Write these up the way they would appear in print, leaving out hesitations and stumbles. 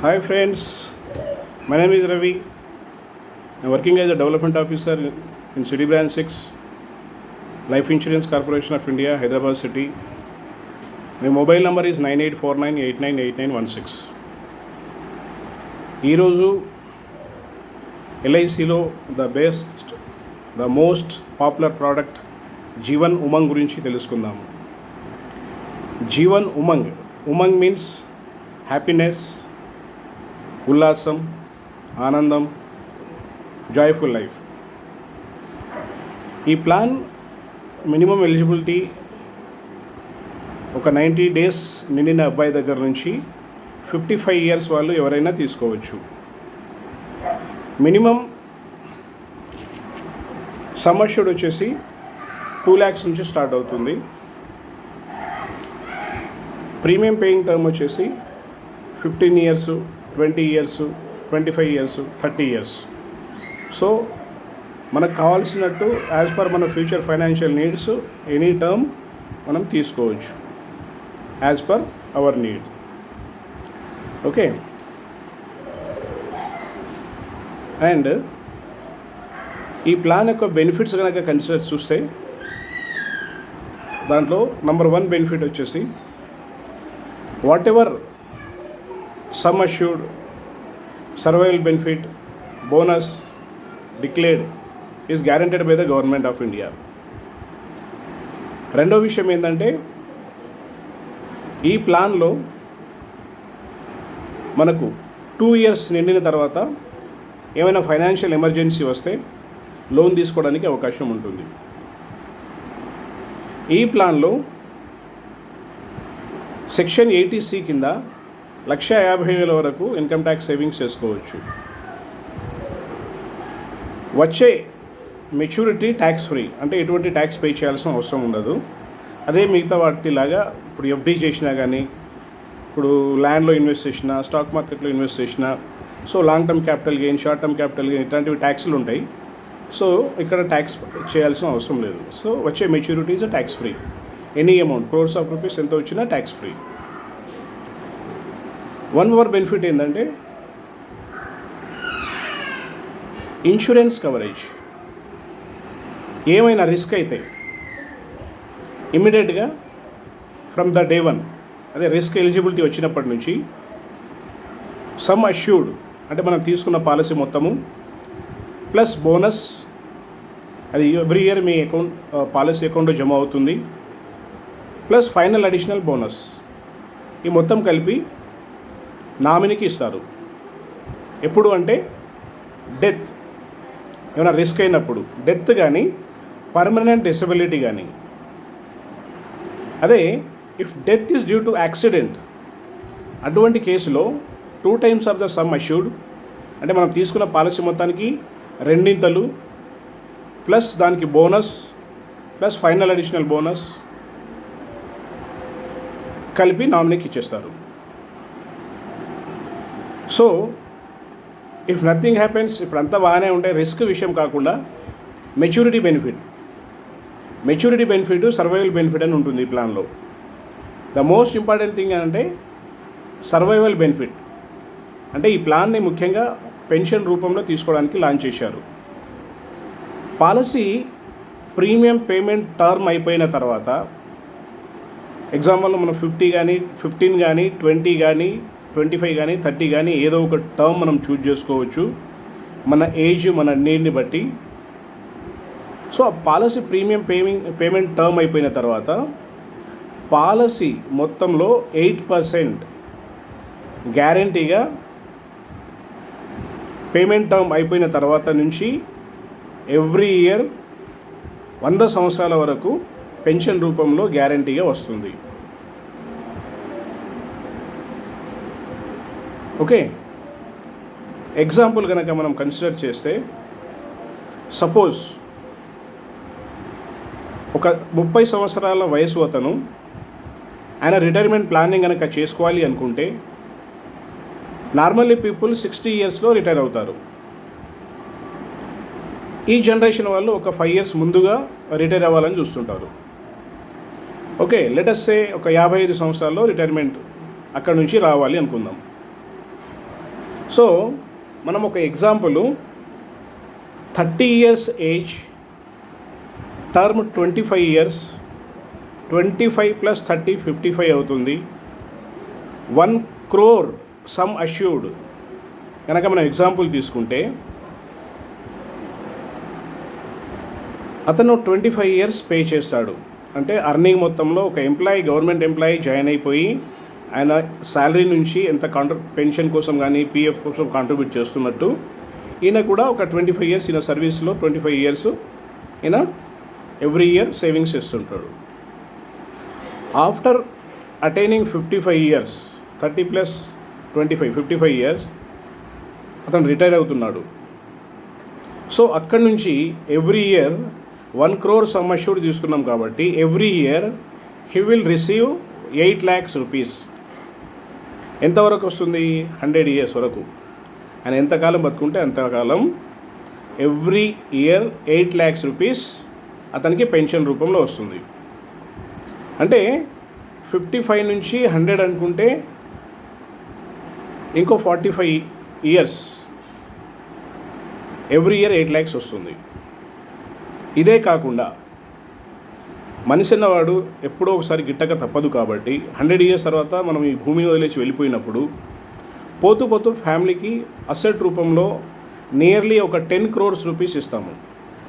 Hi friends, my name is Ravi. I'm working as a development officer in City Branch 6, Life Insurance Corporation of India, Hyderabad City. My mobile number is 9849898916. ఈరోజు ఎల్ఐసిలో the most popular product Jeevan Umang గురించి తెలుసుకుందాము. Jeevan Umang means happiness, ఉల్లాసం, ఆనందం, joyful life. ఈ plan minimum eligibility ఒక 90 days నిండిన అబ్బాయి దగ్గర నుంచి 55 years వాళ్ళు ఎవరైనా తీసుకోవచ్చు. మినిమం సమ్ అష్యూర్డ్ వచ్చేసి 2 lakhs నుంచి స్టార్ట్ అవుతుంది. ప్రీమియం పేయింగ్ టర్మ్ వచ్చేసి 15 years, 20 years, 25 years, 30 years. So మనకు కావాల్సినట్టు యాజ్ పర్ మన future financial needs any term మనం తీసుకోవచ్చు as per hour need. Okay, and ఈ ప్లాన్ యొక్క బెనిఫిట్స్ కనుక కన్సిడర్ చూస్తే దాంట్లో నెంబర్ 1 బెనిఫిట్ వచ్చేసి what ever sum assured, survival benefit, bonus declared is guaranteed by the government of India. రెండో విషయం ఏంటంటే ఈ ప్లాన్లో మనకు 2 years నిండిన తర్వాత ఏమైనా ఫైనాన్షియల్ ఎమర్జెన్సీ వస్తే లోన్ తీసుకోవడానికి అవకాశం ఉంటుంది. ఈ ప్లాన్లో సెక్షన్ 80C కింద 1,50,000 వరకు ఇన్కమ్ ట్యాక్స్ సేవింగ్స్ చేసుకోవచ్చు. వచ్చే మెచ్యూరిటీ ట్యాక్స్ ఫ్రీ, అంటే ఎటువంటి ట్యాక్స్ పే చేయాల్సిన అవసరం ఉండదు. అదే మిగతా వాటిలాగా ఇప్పుడు ఎఫ్డీ చేసినా కానీ, ఇప్పుడు ల్యాండ్లో ఇన్వెస్ట్ చేసినా, స్టాక్ మార్కెట్లో ఇన్వెస్ట్ చేసినా, so long term capital gain, short term capital gain ఇట్లాంటివి ట్యాక్స్లు ఉంటాయి. సో ఇక్కడ ట్యాక్స్ చేయాల్సిన అవసరం లేదు. సో వచ్చే maturities tax free. Any amount crores of rupees ఎంత వచ్చినా ట్యాక్స్ ఫ్రీ. 1 more బెనిఫిట్ ఏంటంటే ఇన్సూరెన్స్ కవరేజ్. ఏమైనా రిస్క్ అయితే ఇమ్మీడియట్గా ఫ్రమ్ ద డే 1, అదే రిస్క్ ఎలిజిబిలిటీ వచ్చినప్పటి నుంచి సమ్ అష్యూర్డ్ అంటే మనం తీసుకున్న పాలసీ మొత్తము ప్లస్ బోనస్, అది ఎవ్రీ ఇయర్ మీ అకౌంట్ పాలసీ అకౌంట్లో జమ అవుతుంది, ప్లస్ ఫైనల్ అడిషనల్ బోనస్, ఈ మొత్తం కలిపి నామినీకి ఇస్తారు. ఎప్పుడు అంటే డెత్, ఏమైనా రిస్క్ అయినప్పుడు, డెత్ కానీ పర్మనెంట్ డిసబిలిటీ కానీ. అదే if death is due to accident, అటువంటి కేసులో 2 times of the sum assured, అంటే మనం తీసుకున్న పాలసీ మొత్తానికి 2 ప్లస్ దానికి bonus plus final additional bonus కలిపి నామినీకి ఇచ్చేస్తారు. సో ఇఫ్ నథింగ్ హ్యాపెన్స్, ఇప్పుడు అంతా బాగానే ఉంటే రిస్క్ విషయం కాకుండా మెచ్యూరిటీ బెనిఫిట్, సర్వైవల్ బెనిఫిట్ అని ఉంటుంది ఈ ప్లాన్లో. ద మోస్ట్ ఇంపార్టెంట్ థింగ్ అంటే సర్వైవల్ బెనిఫిట్. అంటే ఈ ప్లాన్ని ముఖ్యంగా పెన్షన్ రూపంలో తీసుకోవడానికి లాంచ్ చేశారు. పాలసీ ప్రీమియం పేమెంట్ టర్మ్ అయిపోయిన తర్వాత, ఎగ్జాంపుల్లో మనం 50 కానీ, 15 కానీ, 20 కానీ, 25 కానీ, 30 కానీ ఏదో ఒక టర్మ్ మనం చూజ్ చేసుకోవచ్చు మన ఏజ్, మన నీడ్ని బట్టి. సో ఆ పాలసీ ప్రీమియం పేమెంట్ టర్మ్ అయిపోయిన తర్వాత పాలసీ మొత్తంలో 8% గ్యారంటీగా పేమెంట్ టర్మ్ అయిపోయిన తర్వాత నుంచి ఎవ్రీ ఇయర్ 100 సంవత్సరాల వరకు పెన్షన్ రూపంలో గ్యారంటీగా వస్తుంది. ఓకే, ఎగ్జాంపుల్ కనుక మనం కన్సిడర్ చేస్తే, సపోజ్ ఒక 30 సంవత్సరాల వయసు అతను ఆయన రిటైర్మెంట్ ప్లానింగ్ కనుక చేసుకోవాలి అనుకుంటే, నార్మల్లీ పీపుల్ 60 yearsలో రిటైర్ అవుతారు. ఈ జనరేషన్ వాళ్ళు ఒక 5 years ముందుగా రిటైర్ అవ్వాలని చూస్తుంటారు. ఓకే, లెట్ అస్ సే ఒక 55 సంవత్సరాల్లో రిటైర్మెంట్ అక్కడ నుంచి రావాలి అనుకుందాం. సో మనం ఒక example 30 years age, term 25 years, 25 + 30 55 అవుతుంది. 1 crore సమ్ అష్యూర్డ్ కనుక మనం ఎగ్జాంపుల్ తీసుకుంటే అతను 25 years పే చేస్తాడు. అంటే అర్నింగ్ మొత్తంలో ఒక ఎంప్లాయీ, గవర్నమెంట్ ఎంప్లాయీ జాయిన్ అయిపోయి ఆయన శాలరీ నుంచి ఎంత పెన్షన్ కోసం కానీ పీఎఫ్ కోసం కాంట్రిబ్యూట్ చేస్తున్నట్టు ఈయన కూడా ఒక 25 years ఈయన సర్వీస్లో 25 years ఈయన ఎవ్రీ ఇయర్ సేవింగ్స్ చేస్తుంటాడు. ఆఫ్టర్ అటైనింగ్ 55 years, 30 + 25 55 years అతను రిటైర్ అవుతున్నాడు. సో అక్కడి నుంచి every year 1 crore sum assured తీసుకున్నాం కాబట్టి every year he will receive 8 lakhs rupees. ఎంతవరకు వస్తుంది? 100 years వరకు. ఆయన ఎంతకాలం బతుకుంటే అంతకాలం ఎవ్రీ ఇయర్ 8 lakhs rupees అతనికి పెన్షన్ రూపంలో వస్తుంది. అంటే 55 నుంచి 100 అనుకుంటే ఇంకో 45 years ఎవ్రీ ఇయర్ 8 lakhs వస్తుంది. ఇదే కాకుండా మనిషి అన్నవాడు ఎప్పుడో ఒకసారి గిట్టక తప్పదు కాబట్టి 100 years తర్వాత మనం ఈ భూమిని వదిలేసి వెళ్ళిపోయినప్పుడు పోతూ పోతూ ఫ్యామిలీకి అసెట్ రూపంలో నియర్లీ ఒక 10 crores rupees ఇస్తాము.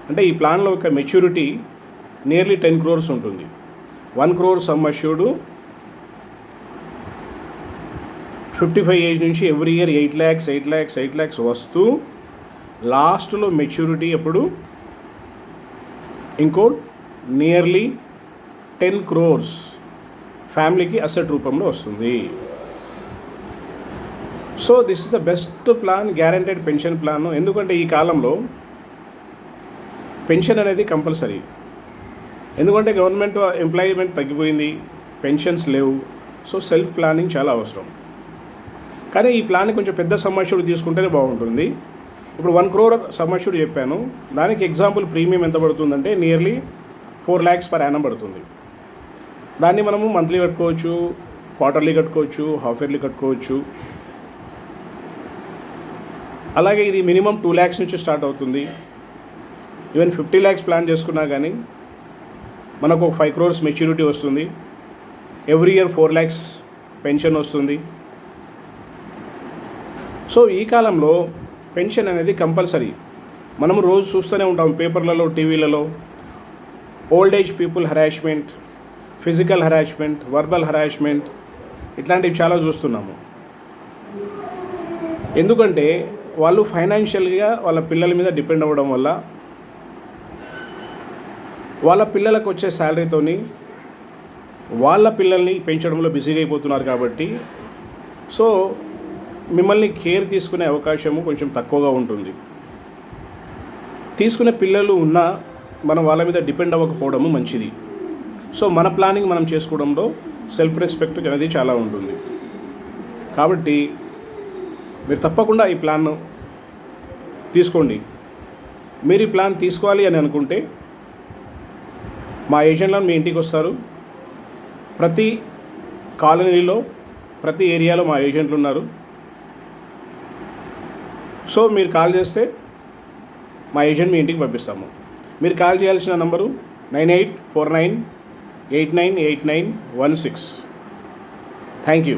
అంటే ఈ ప్లాన్లో ఒక మెచ్యూరిటీ నియర్లీ 10 crores ఉంటుంది. 1 crore సమ్ అష్యూర్డ్ 55 ఏజ్ నుంచి every year 8 lakhs 8 lakhs 8 lakhs వస్తూ లాస్ట్లో మెచ్యూరిటీ ఎప్పుడు ఇంకో నియర్లీ 10 crores ఫ్యామిలీకి అసెట్ రూపంలో వస్తుంది. So this is the best plan, guaranteed pension plan. ఎందుకంటే ఈ కాలంలో పెన్షన్ అనేది కంపల్సరీ. ఎందుకంటే గవర్నమెంట్ ఎంప్లాయ్మెంట్ తగ్గిపోయింది, పెన్షన్స్ లేవు. సో సెల్ఫ్ ప్లానింగ్ చాలా అవసరం. కానీ ఈ ప్లాన్ కొంచెం పెద్ద సమ్ అష్యూర్డ్ తీసుకుంటేనే బాగుంటుంది. ఇప్పుడు 1 crore సమ్ అష్యూర్డ్ చెప్పాను. దానికి ఎగ్జాంపుల్ ప్రీమియం ఎంత పడుతుందంటే నియర్లీ 4 lakhs per annum పడుతుంది. దాన్ని మనము మంత్లీ కట్టుకోవచ్చు, క్వార్టర్లీ కట్టుకోవచ్చు, హాఫ్ ఇయర్లీ కట్టుకోవచ్చు. అలాగే ఇది మినిమం 2 lakhs నుంచి స్టార్ట్ అవుతుంది. ఈవెన్ 50 lakhs ప్లాన్ చేసుకున్నా కానీ మనకు 5 crores మెచ్యూరిటీ వస్తుంది. ఎవ్రీ ఇయర్ 4 lakhs పెన్షన్ వస్తుంది. సో ఈ కాలంలో పెన్షన్ అనేది కంపల్సరీ. మనము రోజు చూస్తూనే ఉంటాం పేపర్లలో, టీవీలలో old age people harassment, physical harassment, verbal harassment ఇట్లాంటివి చాలా చూస్తున్నాము. ఎందుకంటే వాళ్ళు ఫైనాన్షియల్గా వాళ్ళ పిల్లల మీద డిపెండ్ అవ్వడం వల్ల వాళ్ళ పిల్లలకు వచ్చే శాలరీతోని వాళ్ళ పిల్లల్ని పెంచడంలో బిజీగా అయిపోతున్నారు కాబట్టి సో మిమ్మల్ని కేర్ తీసుకునే అవకాశము కొంచెం తక్కువగా ఉంటుంది. తీసుకునే పిల్లలు ఉన్నా మనం వాళ్ళ మీద డిపెండ్ అవ్వకపోవడము మంచిది. సో మన ప్లానింగ్ మనం చేసుకోవడంలో సెల్ఫ్ రెస్పెక్ట్ అనేది చాలా ఉంటుంది. కాబట్టి మీరు తప్పకుండా ఈ ప్లాన్ తీసుకోండి. మీరు ఈ ప్లాన్ తీసుకోవాలి అని అనుకుంటే మా ఏజెంట్లను మీ ఇంటికి వస్తారు. ప్రతి కాలనీలో, ప్రతి ఏరియాలో మా ఏజెంట్లు ఉన్నారు. సో మీరు కాల్ చేస్తే మా ఏజెంట్ మీ ఇంటికి పంపిస్తాము. మీరు కాల్ చేయాల్సిన నంబరు 9849898916. Thank you.